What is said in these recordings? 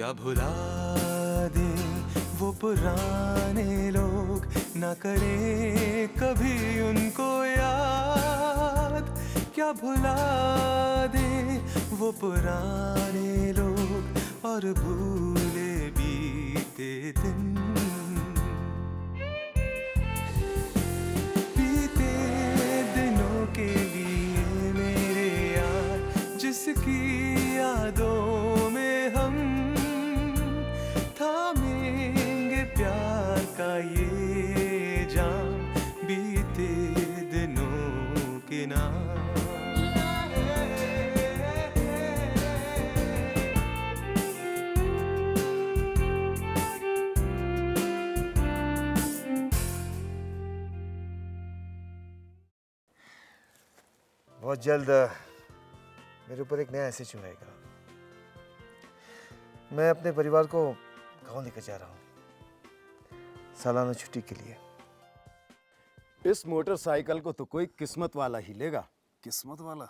क्या भुला दे वो पुराने लोग, ना करें कभी उनको याद। क्या भुला दे वो पुराने लोग और भूले बीते दिन। बीते दिनों के लिए मेरे यार, जिसकी यादों में हम थामेंगे प्यार का ये जाम, बीते दिनों के नाम। बहुत जल्द मेरे ऊपर एक नया एसेट आएगा। मैं अपने परिवार को गांव लेकर जा रहा हूँ सालाना छुट्टी के लिए। इस मोटरसाइकिल को तो कोई किस्मत वाला ही लेगा। किस्मत वाला?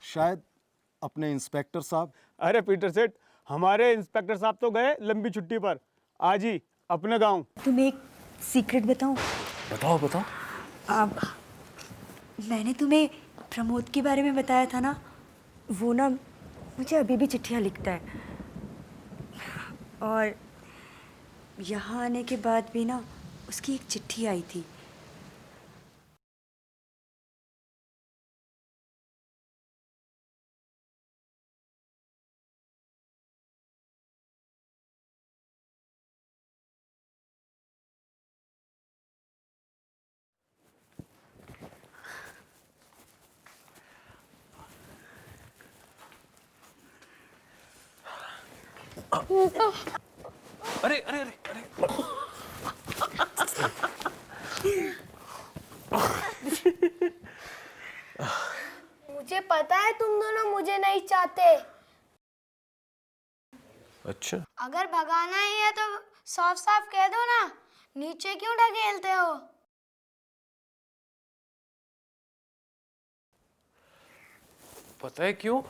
शायद अपने इंस्पेक्टर साहब। अरे पीटर सेठ, हमारे इंस्पेक्टर साहब तो गए लंबी छुट्टी पर, आज ही अपने गांव। तुम्हें एक सीक्रेट बताऊं? बताओ बताओ। अब मैंने तुम्हें प्रमोद के बारे में बताया था ना, वो ना मुझे अभी भी चिट्ठियाँ लिखता है, और यहाँ आने के बाद भी ना उसकी एक चिट्ठी आई थी। अरे अरे अरे अरे मुझे पता है तुम दोनों मुझे नहीं चाहते। अच्छा, अगर भगाना ही है तो साफ साफ कह दो ना, नीचे क्यों ढकेलते हो? पता है क्यों?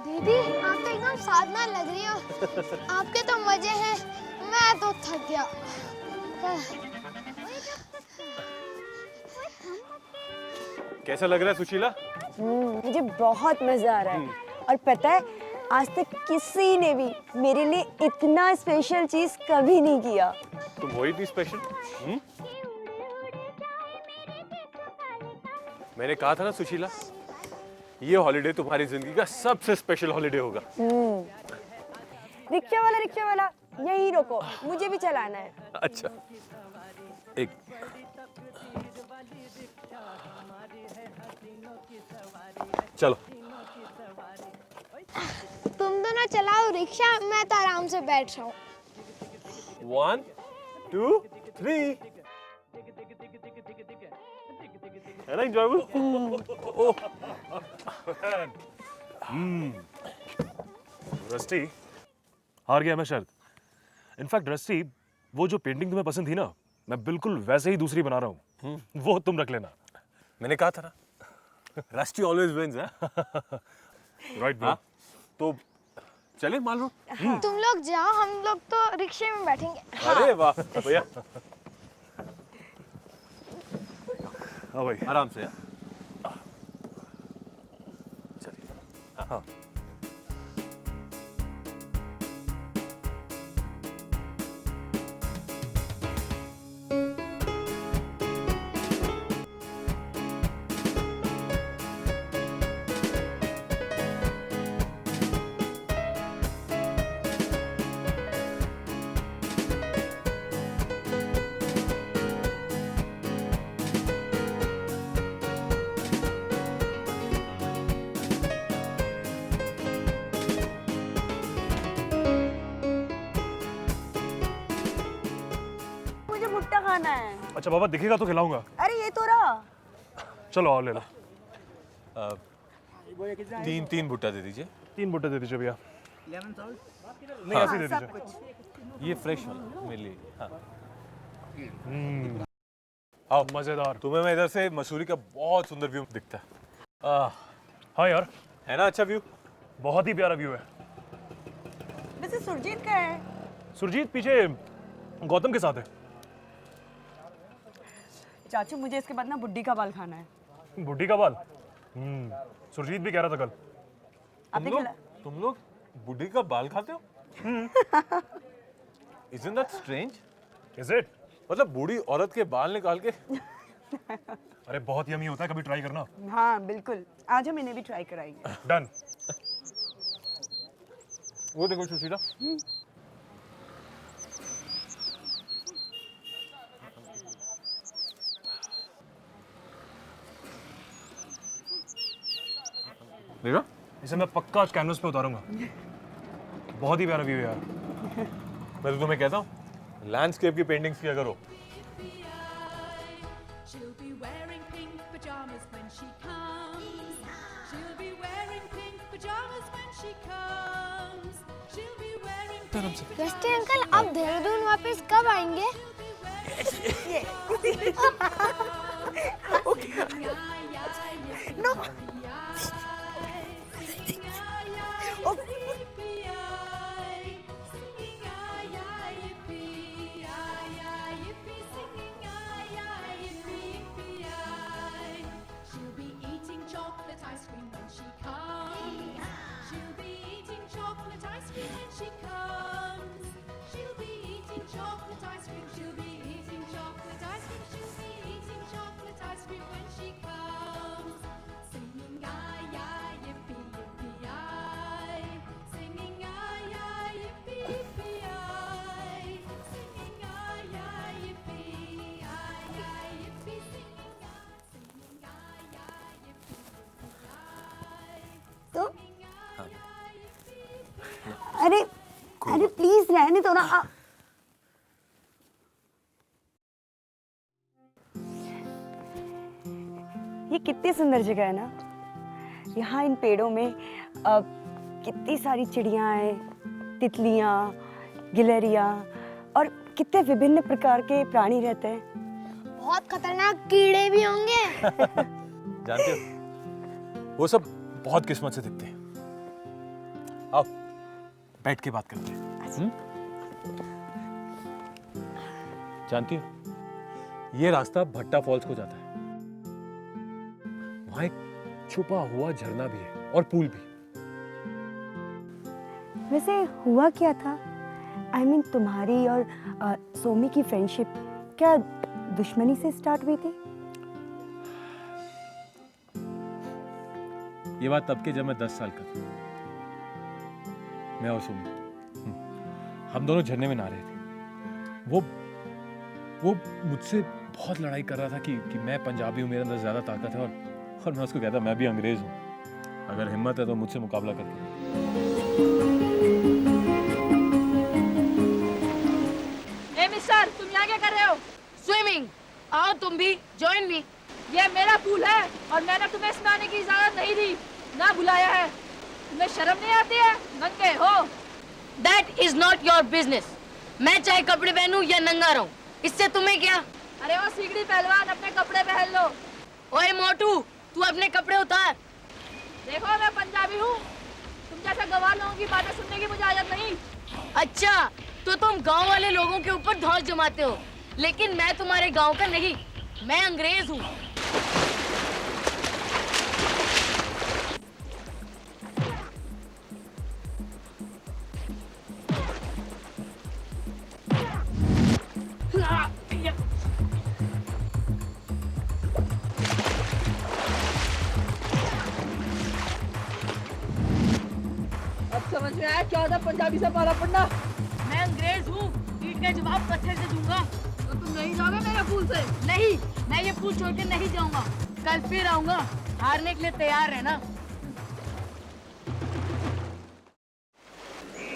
दीदी आप तो एकदम साधना लग रही हो। आपके तो मजे हैं, मैं तो थक गया। कैसा लग रहा है सुशीला? मुझे बहुत मजा आ रहा है। और पता है, आज तक किसी ने भी मेरे लिए इतना स्पेशल चीज कभी नहीं किया। तुम हो ही थी स्पेशल। मैंने कहा था ना सुशीला, ये हॉलिडे तुम्हारी जिंदगी का सबसे स्पेशल हॉलिडे होगा। रिक्शा वाला यही रोको, मुझे भी चलाना है। अच्छा, एक चलो। तुम दोनों चलाओ रिक्शा, मैं तो आराम से बैठ रहा हूँ। 1 2 3 है ना enjoyable? रस्टी, हार गया मैं शर्त। इनफैक्ट रस्टी, वो जो पेंटिंग तुम्हें पसंद थी ना, मैं बिल्कुल वैसे ही दूसरी बना रहा हूँ। वो तुम रख लेना। मैंने कहा था ना, रस्टी ऑलवेज विंस है। Right bro. तो चले माल रोड। तुम लोग जाओ, हम लोग तो रिक्शे में बैठेंगे। अरे वाह भैया, हाँ भाई, आराम से। हाँ। खाना है। अच्छा बाबा दिखेगा तो खिलाऊंगा। अरे ये तो रहा। चलो और ले लो। 3 भुट्टा दे दीजिए। 3 बुट्टे दे दीजिए भैया। नहीं ऐसे ही दे दीजिए। ये फ्रेश वाला मेरे लिए। हाँ। आओ मजेदार। तुम्हें मैं इधर से मसूरी का बहुत सुंदर व्यू दिखता है। हाँ यार है ना अच्छा व्यू? बहुत ही प्यारा व्यू है। वैसे सुरजीत का है। सुरजीत पीछे गौतम के साथ है। चाचू मुझे इसके बाद ना बुड्ढी का बाल खाना है। बुड्ढी का बाल। सुरजीत भी कह रहा था कल। तुम लोग बुढ़ी का बाल खाते हो? Isn't that strange? Is it? मतलब बूढ़ी औरत के बाल निकाल के। अरे बहुत यमी होता है, कभी ट्राई करना। हाँ बिल्कुल, आज हम इन्हें भी ट्राई कराएंगे। डन। वो देखो सुशीला। देखा? इसे मैं पक्का आज कैनवस पे उतारूंगा। बहुत ही प्यारा व्यू है यार। मैं तो तुम्हें कहता हूँ लैंडस्केप की पेंटिंग्स किया करो। She'll be wearing pink pajamas when she comes. She'll be wearing pink pajamas when she comes. She'll be wearing pink रस्ते अंकल, आप देहरादून वापस कब आएंगे? No. She'll be eating chocolate ice cream when she comes. She'll be eating chocolate ice cream when she comes. She'll be eating chocolate ice cream. She'll be eating chocolate ice cream. She'll be eating chocolate ice cream when she comes. Singing ay ay yippee yippee ay. Singing ay ay yippee yippee ay. Singing ay ay yippee ay ay yippee. Singing ay ay yippee yippee ay. तो अरे अरे please रहने दो ना। ये कितनी सुंदर जगह है ना। यहाँ इन पेड़ों में कितनी सारी चिड़ियाँ हैं, तितलियाँ, गिलहरियाँ और कितने विभिन्न प्रकार के प्राणी रहते हैं। बहुत खतरनाक कीड़े भी होंगे। जानते हो वो सब बहुत किस्मत से दिखते हैं। आओ बैठ के बात करते हैं। जानती हो ये रास्ता भट्टा फॉल्स को जाता है। वहां एक छुपा हुआ झरना भी है और पूल भी। वैसे हुआ क्या था? I mean, तुम्हारी और सोमी की फ्रेंडशिप क्या दुश्मनी से स्टार्ट हुई थी? ये बात तब के जब मैं 10 साल का था। मैं और सोमी हम दोनों झरने में नहा रहे थे। वो मुझसे बहुत लड़ाई कर रहा था कि मैं पंजाबी हूँ, मेरे अंदर ज्यादा ताकत है और मैं उसको कहता मैं भी अंग्रेज हूँ, अगर हिम्मत है तो मुझसे मुकाबला करके। ए मिस्टर, तुम यहाँ क्या कर रहे हो? स्विमिंग। आओ तुम भी, जॉइन मी। ये मेरा पूल है और मैंने तुम्हें इसमें आने की इजाजत नहीं दी, ना बुलाया है। तुम्हें शर्म नहीं आती है? नंगे हो। That is not your business. मैं चाहे कपड़े पहनूं या नंगा रहूं, इससे तुम्हें क्या? अरे ओ सीगड़ी पहलवान, अपने कपड़े पहन लो। ओए मोटू, तू अपने कपड़े उतार। देखो मैं पंजाबी हूँ, तुम जैसे गवार लोगों की बातें सुनने की मुझे आदत नहीं। अच्छा, तो तुम गांव वाले लोगों के ऊपर धौंस जमाते हो, लेकिन मैं तुम्हारे गांव का नहीं, मैं अंग्रेज हूँ। अब समझ में आया क्या था पंजाबी से मारा पड़ना? मैं अंग्रेज हूँ, पीट का जवाब पत्थर से दूंगा। तो तुम नहीं जाओगे मेरे पूल से? नहीं, मैं ये पूल छोड़ के नहीं जाऊंगा, कल फिर आऊंगा। हारने के लिए तैयार रहना।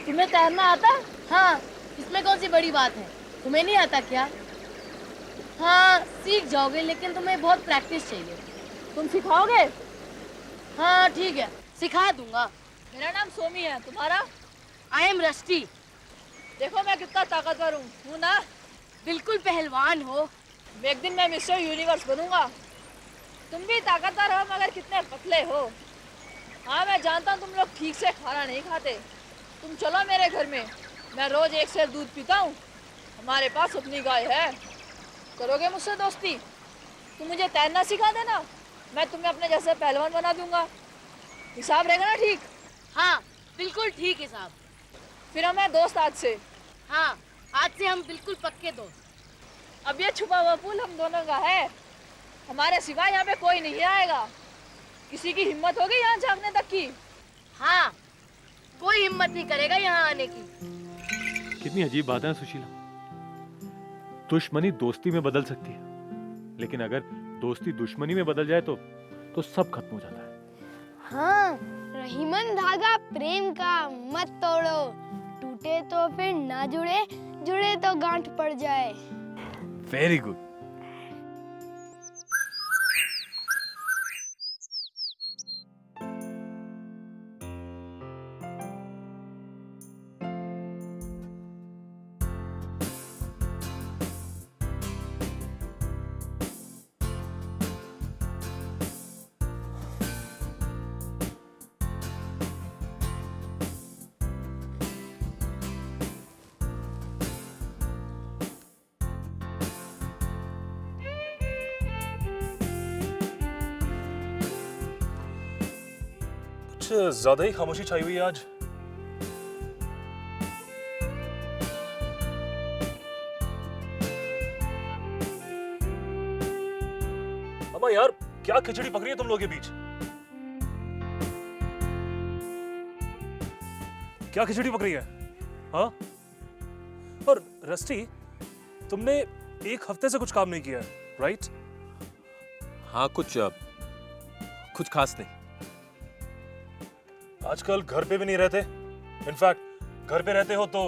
तुम्हें तैरना आता? हाँ, इसमें कौन सी बड़ी बात है? तुम्हें नहीं आता क्या? हाँ सीख जाओगे, लेकिन तुम्हें बहुत प्रैक्टिस चाहिए। तुम सिखाओगे? हाँ ठीक है, सिखा दूंगा। मेरा नाम सोमी है, तुम्हारा? I am rusty. देखो मैं कितना ताकतवर हूँ ना? बिल्कुल पहलवान हो। एक दिन मैं मिस्टर यूनिवर्स बनूंगा। तुम भी ताकतवर हो मगर कितने पतले हो। हाँ मैं जानता हूँ तुम लोग ठीक से खाना नहीं खाते। तुम चलो मेरे घर में, मैं रोज 1 सेर दूध पीता हूँ। हमारे पास अपनी गाय है। करोगे मुझसे दोस्ती? तुम मुझे तैरना सिखा देना, मैं तुम्हें अपने जैसे पहलवान बना दूंगा। हिसाब रहेगा ना ठीक? हाँ बिल्कुल ठीक है साहब। फिर हमें दोस्त आज से। हाँ आज से हम बिल्कुल पक्के दोस्त। अब ये छुपा हुआ पुल हम दोनों का है। हमारे सिवाय यहाँ पे कोई नहीं आएगा। किसी की हिम्मत होगी यहाँ झांकने तक की? हाँ कोई हिम्मत नहीं करेगा यहाँ आने की। कितनी अजीब बात है सुशीला। दुश्मनी दोस्ती में बदल सकती है, लेकिन अगर दोस्ती दुश्मनी में बदल जाए तो सब खत्म हो जाता है। हाँ, रहीमन धागा प्रेम का मत तोड़ो, टूटे तो फिर ना जुड़े, जुड़े तो गांठ पड़ जाए। Very good. कुछ ज्यादा ही खामोशी छाई हुई है आज। अम्मा यार, क्या खिचड़ी पक रही है तुम लोगों के बीच? क्या खिचड़ी पक रही है? हाँ? और रस्टी, तुमने 1 हफ्ते से कुछ काम नहीं किया है, राइट? हाँ कुछ खास नहीं। आजकल घर पे भी नहीं रहते। इनफैक्ट घर पे रहते हो तो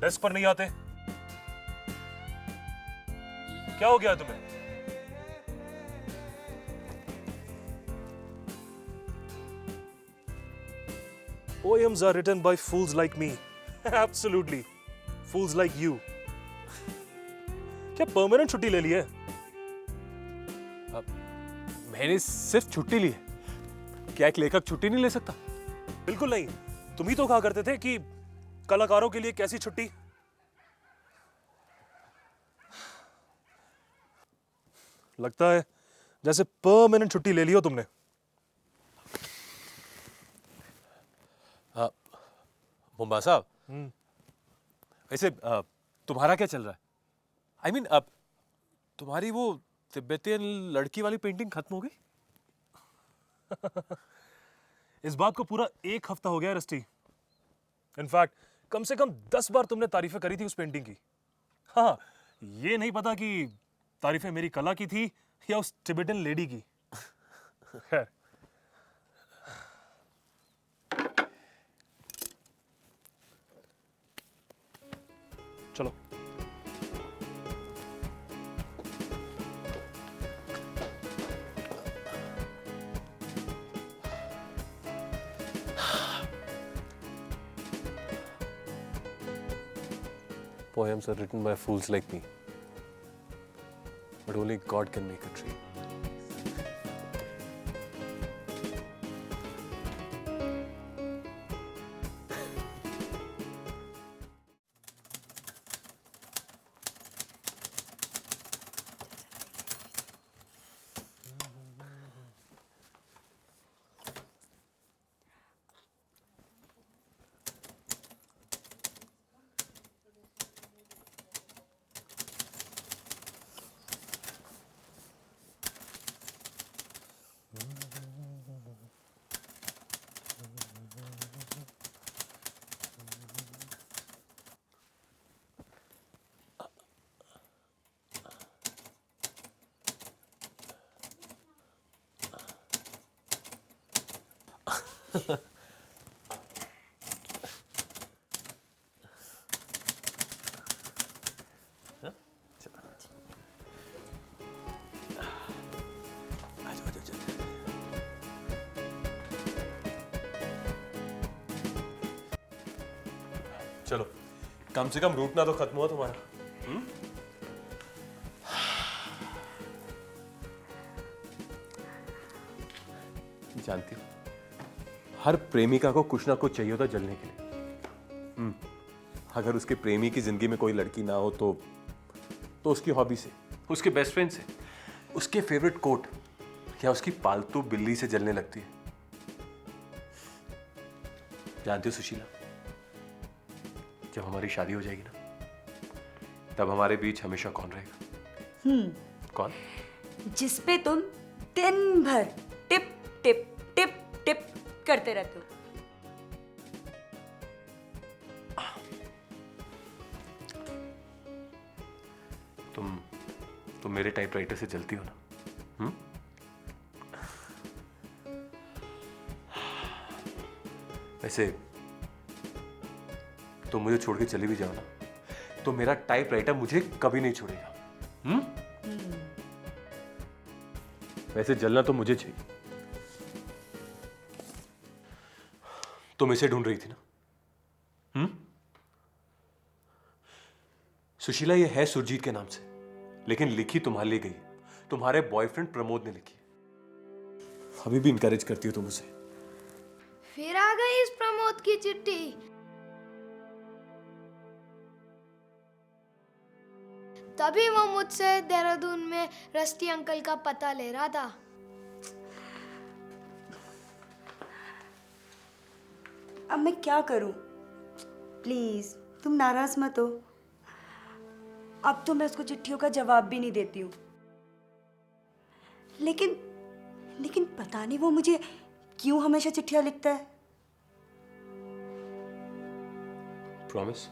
डेस्क पर नहीं आते। क्या हो गया तुम्हें? Poems are written by fools like me. Absolutely. Fools like you. क्या परमानेंट छुट्टी ले ली है? मैंने सिर्फ छुट्टी ली है। क्या एक लेखक छुट्टी नहीं ले सकता? बिल्कुल नहीं। तुम ही तो कहा करते थे कि कलाकारों के लिए कैसी छुट्टी। लगता है जैसे परमानेंट छुट्टी ले ली हो तुमने। मुंबा साहब, वैसे तुम्हारा क्या चल रहा है? आई मीन अब तुम्हारी वो तिब्बतियन लड़की वाली पेंटिंग खत्म हो गई? इस बात को पूरा 1 हफ्ता हो गया है रस्टी। इनफैक्ट कम से कम 10 बार तुमने तारीफें करी थी उस पेंटिंग की। हाँ, ये नहीं पता कि तारीफें मेरी कला की थी या उस टिबेटन लेडी की। खैर, चलो। Poems are written by fools like me. But only God can make a tree. कम से कम रूठना तो खत्म हुआ तुम्हारा। जानती हो, हर प्रेमिका को कुछ ना कुछ चाहिए होता जलने के लिए। अगर उसके प्रेमी की जिंदगी में कोई लड़की ना हो तो उसकी हॉबी से, उसके बेस्ट फ्रेंड से, उसके फेवरेट कोट या उसकी पालतू बिल्ली से जलने लगती है। जानती हो सुशीला, जब हमारी शादी हो जाएगी ना, तब हमारे बीच हमेशा कौन रहेगा? कौन? जिस पे तुम दिन भर टिप टिप टिप टिप करते रहते हो। तुम मेरे टाइपराइटर से जलती हो ना? वैसे तुम मुझे छोड़ के चले भी जाओ ना, तो मेरा टाइपराइटर मुझे कभी नहीं छोड़ेगा। वैसे जलना तो मुझे चाहिए। तुम इसे ढूंढ रही थी ना? सुशीला, ये है सुरजीत के नाम से, लेकिन लिखी तुम्हारे लिए गई, तुम्हारे बॉयफ्रेंड प्रमोद ने लिखी। अभी भी इनकरेज करती हो तुम उसे? फिर आ गई इस प्रमोद की चिट्ठी। तभी वो मुझसे देहरादून में रस्टी अंकल का पता ले रहा था। अब मैं क्या करूं? प्लीज तुम नाराज मत हो। अब तो मैं उसको चिट्ठियों का जवाब भी नहीं देती हूँ। लेकिन पता नहीं वो मुझे क्यों हमेशा चिट्ठियां लिखता है। प्रॉमिस?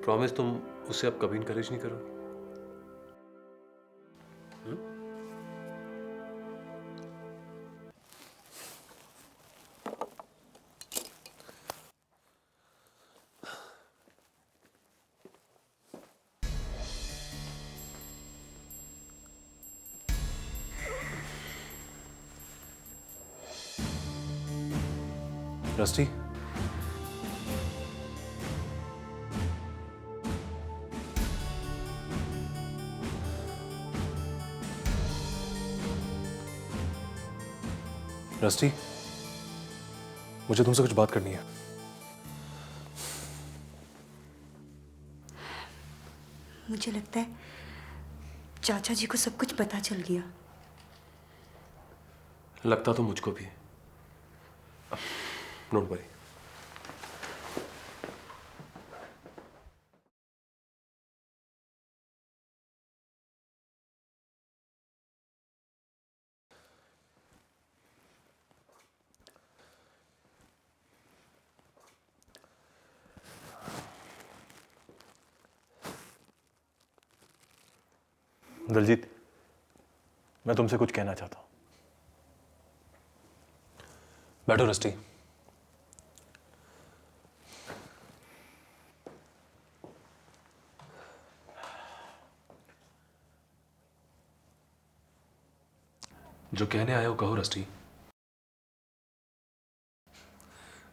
प्रॉमिस तुम उसे अब कभी इनकरेज नहीं करो? रस्टी, रस्टी, मुझे तुमसे कुछ बात करनी है। मुझे लगता है चाचा जी को सब कुछ पता चल गया। लगता तो मुझको भी है। Don't worry. दलजीत, मैं तुमसे कुछ कहना चाहता हूं। बैठो रस्टी। जो कहने आए हो कहो रस्टी।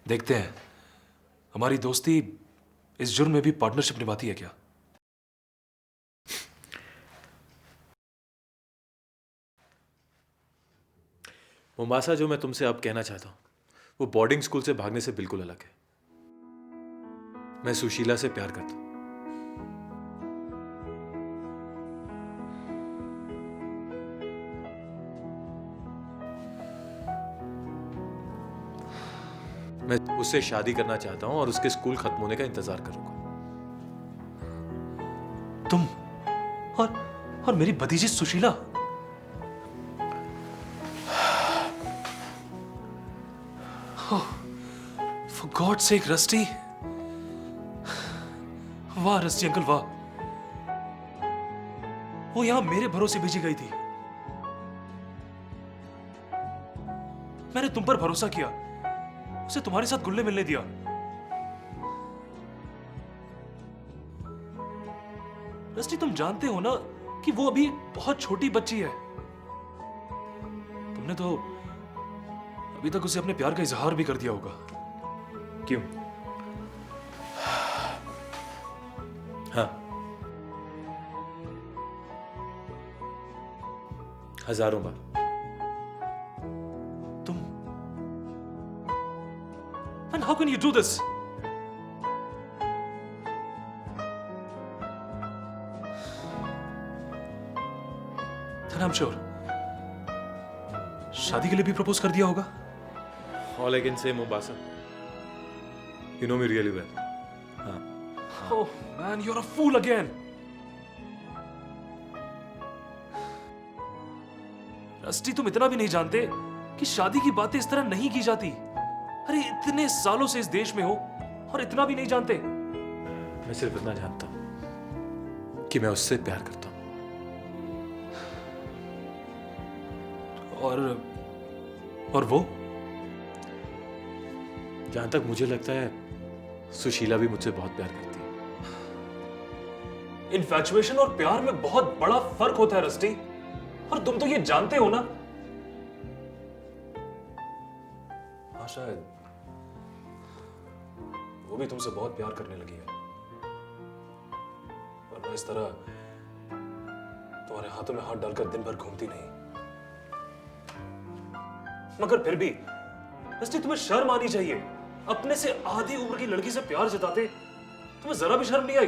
देखते हैं हमारी दोस्ती इस जुर्म में भी पार्टनरशिप निभाती है क्या। मोम्बासा, जो मैं तुमसे अब कहना चाहता हूं वो बोर्डिंग स्कूल से भागने से बिल्कुल अलग है। मैं सुशीला से प्यार करता हूं। मैं उससे शादी करना चाहता हूं और उसके स्कूल खत्म होने का इंतजार करूंगा। तुम और मेरी भतीजी Sushila. For God's sake, rusty. वाह रस्टी अंकल वाह। वो यहां मेरे भरोसे भेजी गई थी। मैंने तुम पर भरोसा किया, उसे तुम्हारे साथ घुलने मिलने दिया। रस्टी, तुम जानते हो ना कि वो अभी बहुत छोटी बच्ची है। तुमने तो अभी तक उसे अपने प्यार का इजहार भी कर दिया होगा। क्यों? हजारों बार। तुम And how can you do this? Then I'm sure शादी के लिए भी प्रपोज कर दिया होगा। All I can say, Mombasa, you know me really well. हाँ। Oh man, you're a fool again. Rusty, तुम इतना भी नहीं जानते कि शादी की बातें इस तरह नहीं की जाती। अरे इतने सालों से इस देश में हो और इतना भी नहीं जानते। मैं सिर्फ इतना जानता हूं कि मैं उससे प्यार करता हूं। और वो? जहां तक मुझे लगता है सुशीला भी मुझसे बहुत प्यार करती है। इन्फैचुएशन और प्यार में बहुत बड़ा फर्क होता है रस्टी, और तुम तो ये जानते हो ना। हाँ, शायद वो भी तुमसे बहुत प्यार करने लगी है, वरना इस तरह तुम्हारे हाथों में हाथ डालकर दिन भर घूमती नहीं। मगर फिर भी रस्टी, तुम्हें शर्म आनी चाहिए। अपने से आधी उम्र की लड़की से प्यार जताते तुम्हें जरा भी शर्म नहीं आई?